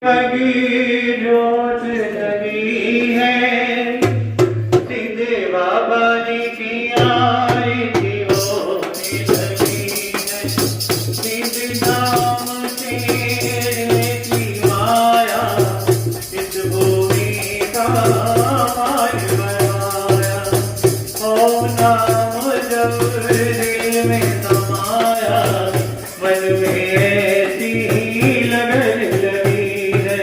लगी जोत लगी है सीधे बाबा जी की आरती होने लगी है। सीधे नाम तेरे की माया इस भूमि का माय बनाया। ओम नाम जब दिल में समाया मन में ऐसी लगन लगी है।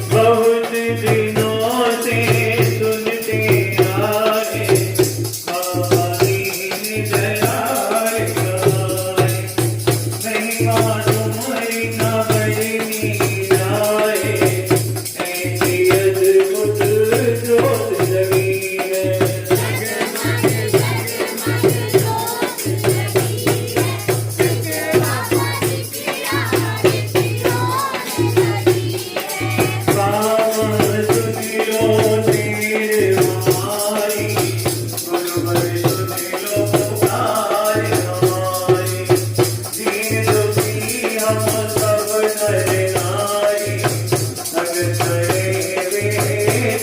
बहुत दिनों से सुनते आए कहानी जलाए गाए। नहीं मालूम ना बजनी जाए ऐसी अद्भुत जोत लगी है। पावन सुनियो तेरे हमारी गुरुवर सुनिलो पुकार हमारी। दीन दुखी हम सब नर नारी अगर करे वे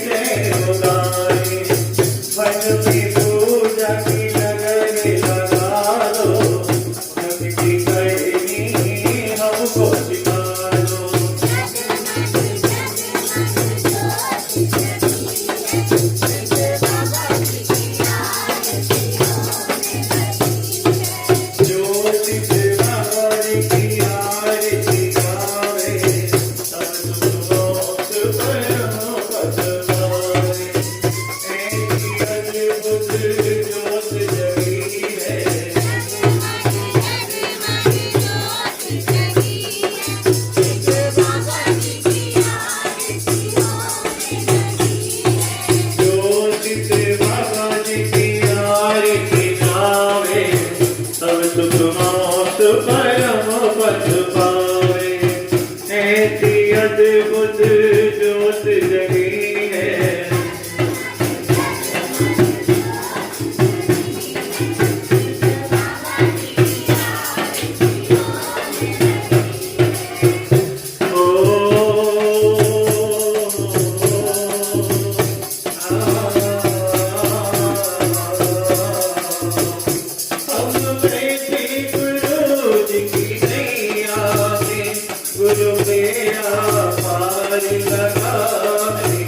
जय गाए। मन में पूजा की लगन लगा दो भक्ति करनी हमको सिखा दो। ज्योति से बाबा जी की आरती गावे सब सुख मोक्ष परम पद पावे। ऐसी अद्भुत जोत जगी है। ज्योति से बाबा जी की आरती गावे सब सुख मोक्ष परम पद पावे। ऐसी अद्भुत जोत जगी है। गुरु मेरा पार लगा दे।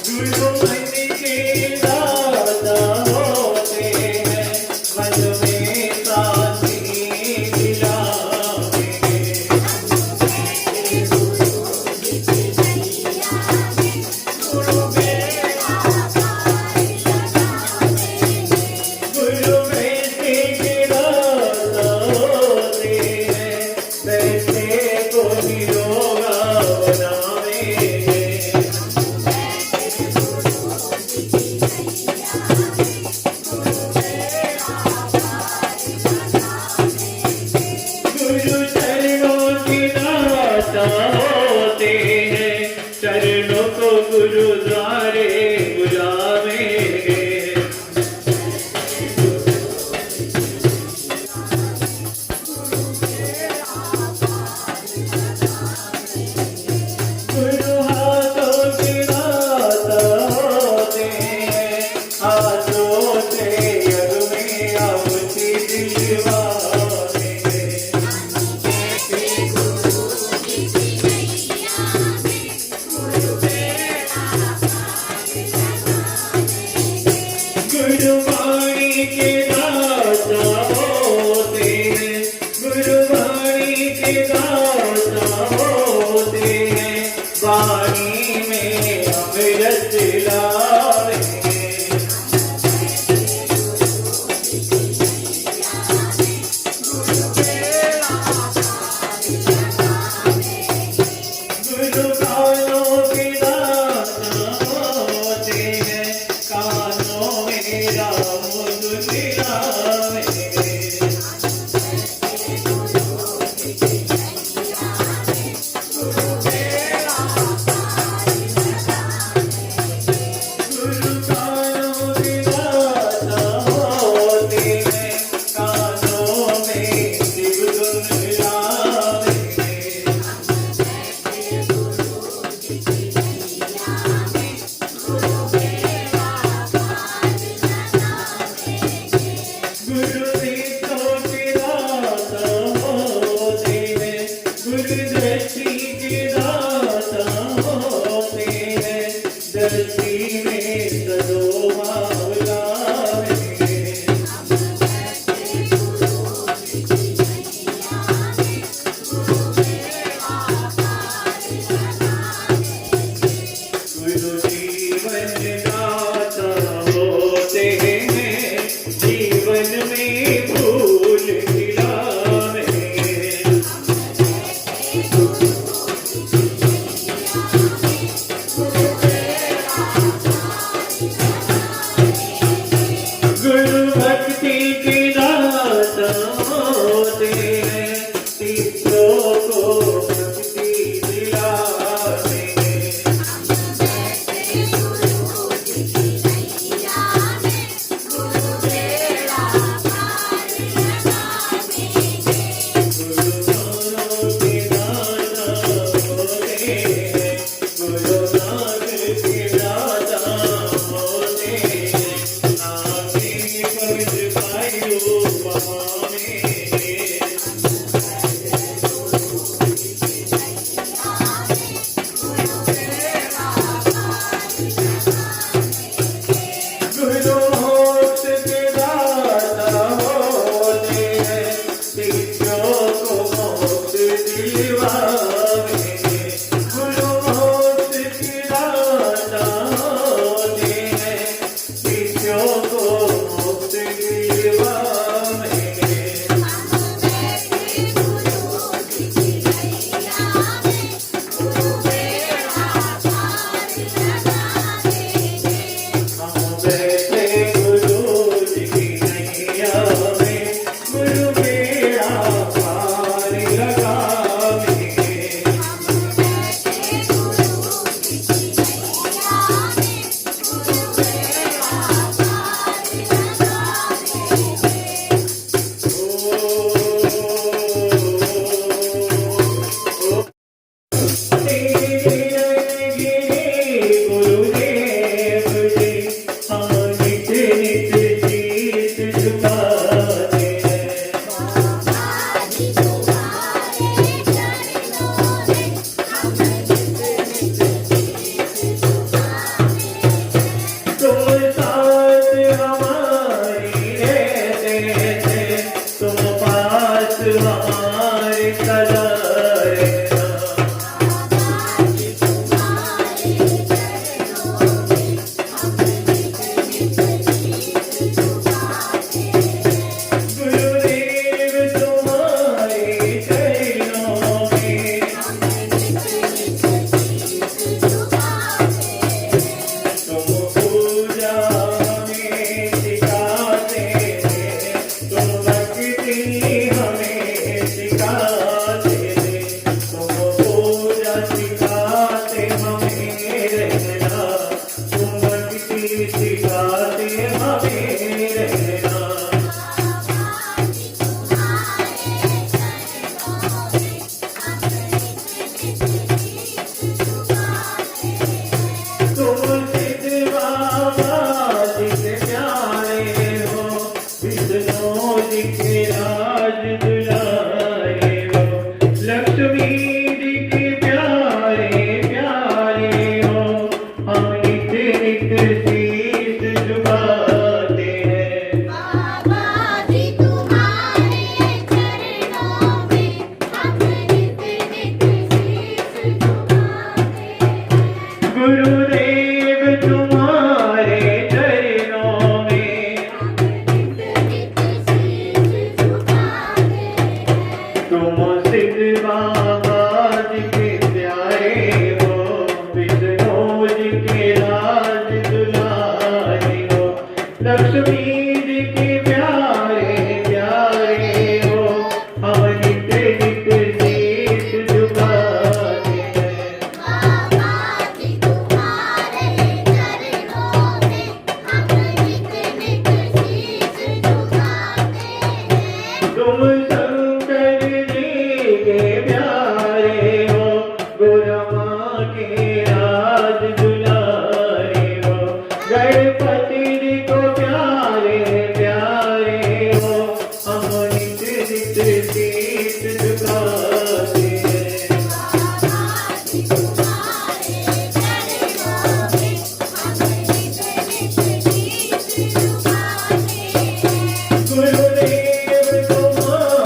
गुरु मन के दाता होते हैं मन में शांति दिलाते हैं। गुरु वैसे के दाता होते हैं वैसे को निरोगा बनावेंगे। गुरु चरणों के दाता होते हैं चरणों को गुरुद्वारे बुलावेंगे। गुरु हाथों के दाता होते हैं हाथों से यज्ञ में आहुति दिलवाते हैं। गुरुवाणी के दाता होते हैं गुरुवाणी के दाता होते हैं वाणी में अमृत लावेंगे। गुरु कानों के दाता होते हैं कानों में राम दुलावेंगे। हमारे सदा रहना। गुरुदेव तुम्हारे चरणों में तुम पूजा हमें सिखाते हैं, तुम भक्ति हमें सिखाते हैं, तुम पूजा सिखाते हमें रहना, तुम भक्ति सिखाते हमें रहना। तुम सिद्ध बाबा जी के प्यारे हो, विष्णु जी के राज दुलारे हो, लक्ष्मी जी के प्यारे प्यारे हो, हम नित नित शीश झुकाते हैं। बाबा जी तुम्हारे चरणों में हम नित नित शीश झुकाते हैं। गुरुदेव तुम्हारे चरणों में हम नित नित शीश झुकाते हैं। तुम सिद्ध बाबा जी के प्यारे हो, विष्णु जी के राज दुलारे हो, लक्ष्मी जी के प्यारे प्यारे हो, हम नित नित शीश झुकाते हैं। बाबा जी तुम्हारे चरणों में हम नित नित शीश झुकाते हैं। तुम शंकर जी के प्यारे हो, गुरमा के राज दुलारे हो, गणपति जी को प्यारे प्यारे हो, हम नित नित शीश झुकाते हैं। बाबा जी तुम्हारे चरणों में हम नित नित शीश झुकाते हैं। गुरुदेव तुम्हारे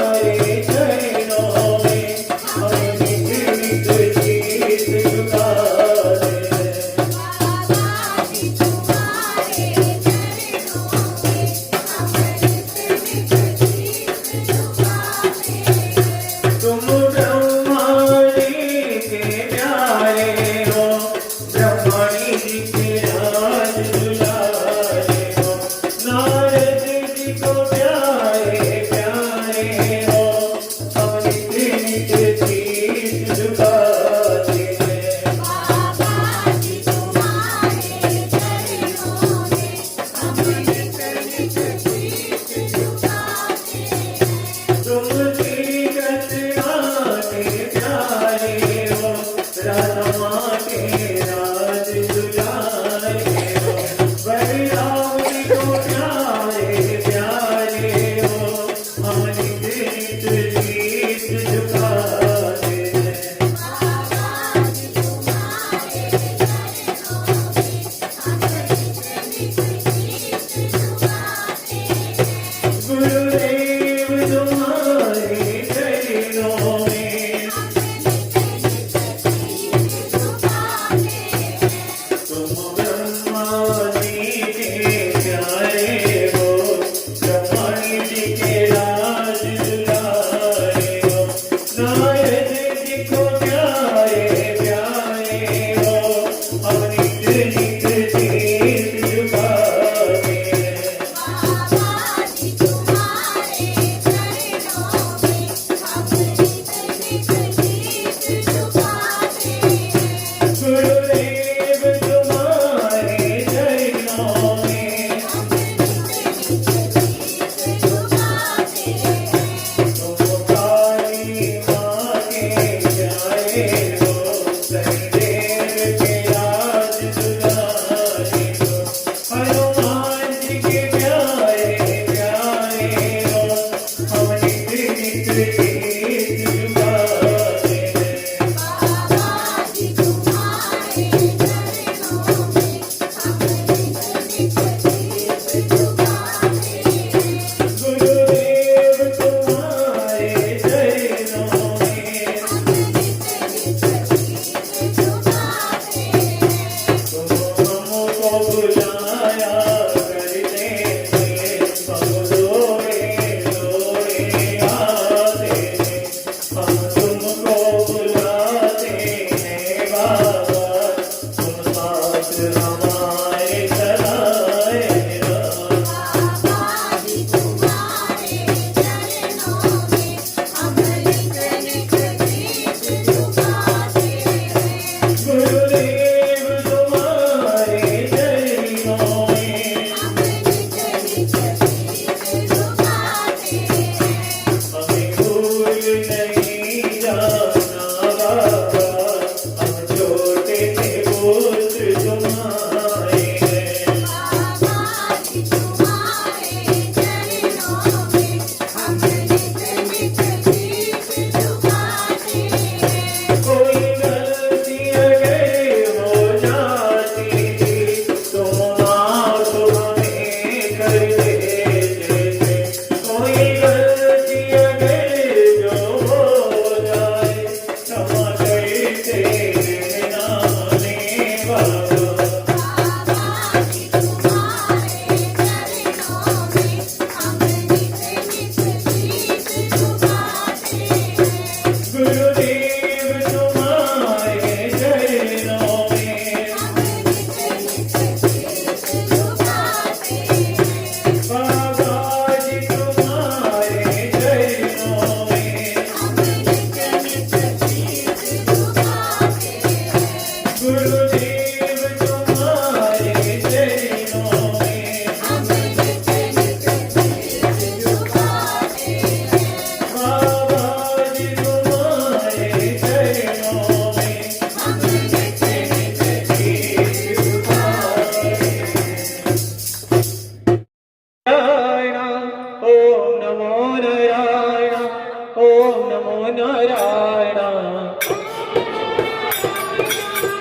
नारायण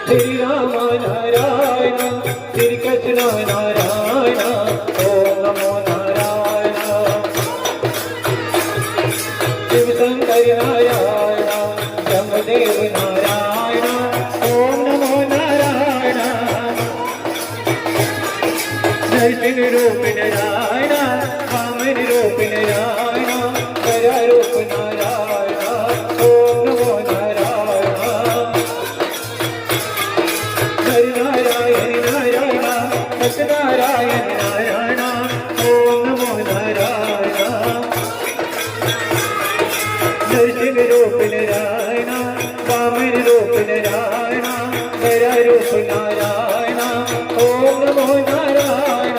श्री राम नारायण श्री कृष्ण नारायण ओम नमो नारायण शिव शंकर नारायण ब्रह्मदेव नारायण ओम नमो नारायण नरसिंह रूप नारायण वामन रूप नारायण करा रूप नारायण ओम नमो नारायण हरि नारायण नारायण सत्यनारायण नारायण ओम नमो नारायण नरसिंह रूप नारायण वामन रूप नारायण करा रूप नारायण ओम नमो नारायण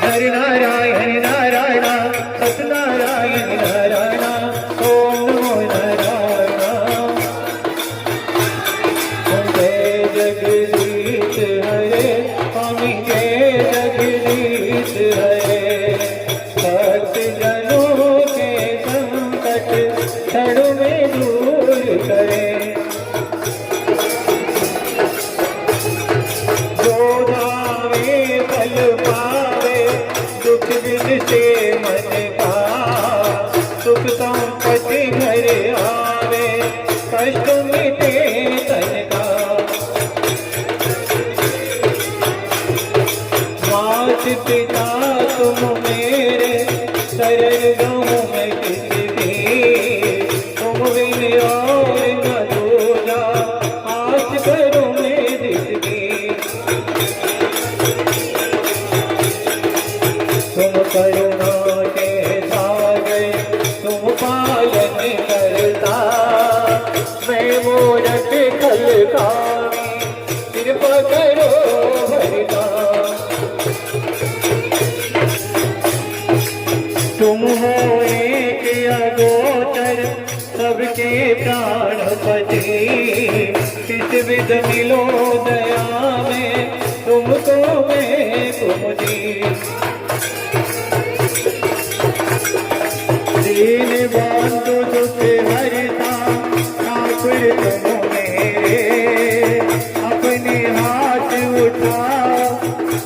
हरि नारायण नारायण सत्यनारायण नारायण ओम नमो नारायण जय जगदीश हरे स्वामी जय जगदीश हरे भक्त जनों के संकट क्षण में दूर करे फल पावे दुख दिन से मन का सुख संपत्ति घर आवे कष्ट मिटे तन का मात पिता तुम मेरे शरण गहूँ मैं किसकी तुम बिन और न दूजा आस करूँ मैं जिसकी तुम करुणा के सागर तुम पालन करता मैं मूरख खलकामी कृपा करो भरता तुम हो एक अगोचर सबके प्राणपति किस विध मिलो दया में तुमको मैं तुम दी दीन बंधु दुख हरता ठाकुर तुम मेरे अपने हाथ उठाओ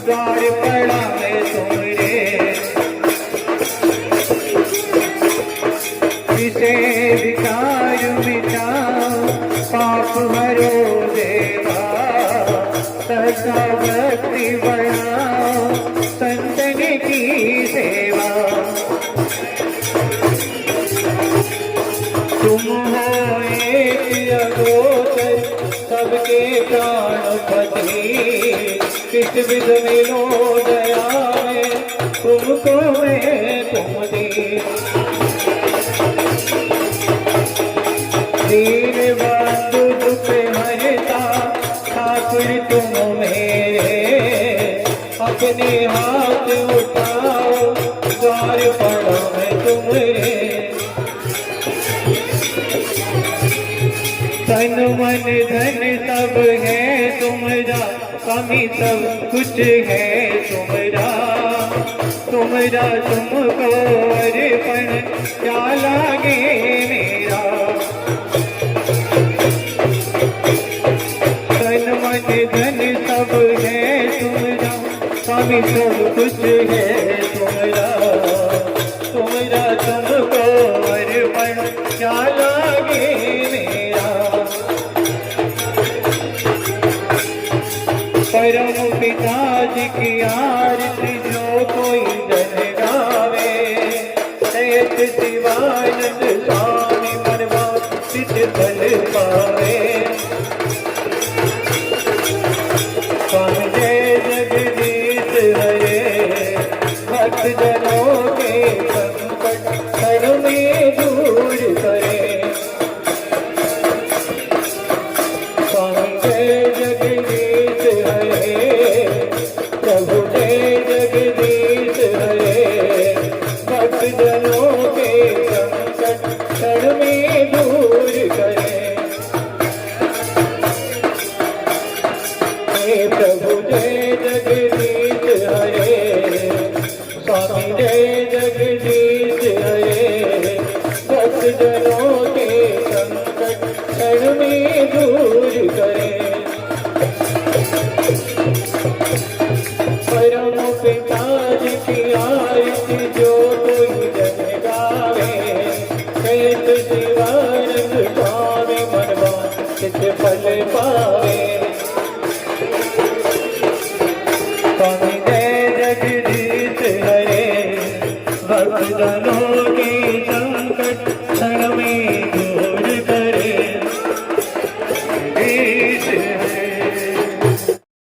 द्वार पड़ा मैं तुम्हारे इसे विकार मिटाओ पाप हरो देवा सदा भक्ति बढ़ाओ संतन की सेवा तुम हो एक अगोचर सबके प्राणपति किस विध मिलो दया में तुमको मैं तुम दी दीन बंधु दुख हरता ठाकुर तुम मेरे अपने हाथ उठाओ द्वार पड़ा मैं तुम्हारे तन मन धन सब है तुम्हारा कमी सब कुछ है तुम्हारा तुम्हारा तुमको अर्पण क्या लागे मेरा तन मन धन सब है तुम्हारा कमी सब कुछ है तुम्हारा तुम्हारा तुमको अर्पण क्या लागे मेरा परम पिता जी की आरती जो कोई जन गावे सैत शिवानंद स्वामी मनवा सिद्ध फल पावे स्वामी जय जगदीश हरे भक्त जनों के संकट क्षण में दूर करे स्वामी जय जगदीश प्रभु जय जगदीश हरे भक्त जनों के संकट क्षण में दूर करे हे प्रभु जय जगदीश हरे स्वामी जय जगदीश हरे जनों के संकट क्षण में दूर करे। परम पिता जी की आरती जो कोई जन गावे, कैत शिवानंद पावे मनवा चित फल पावे। स्वामी जय जगदीश हरे, भक्त जनों के संकट क्षण में दूर करे। जगदीश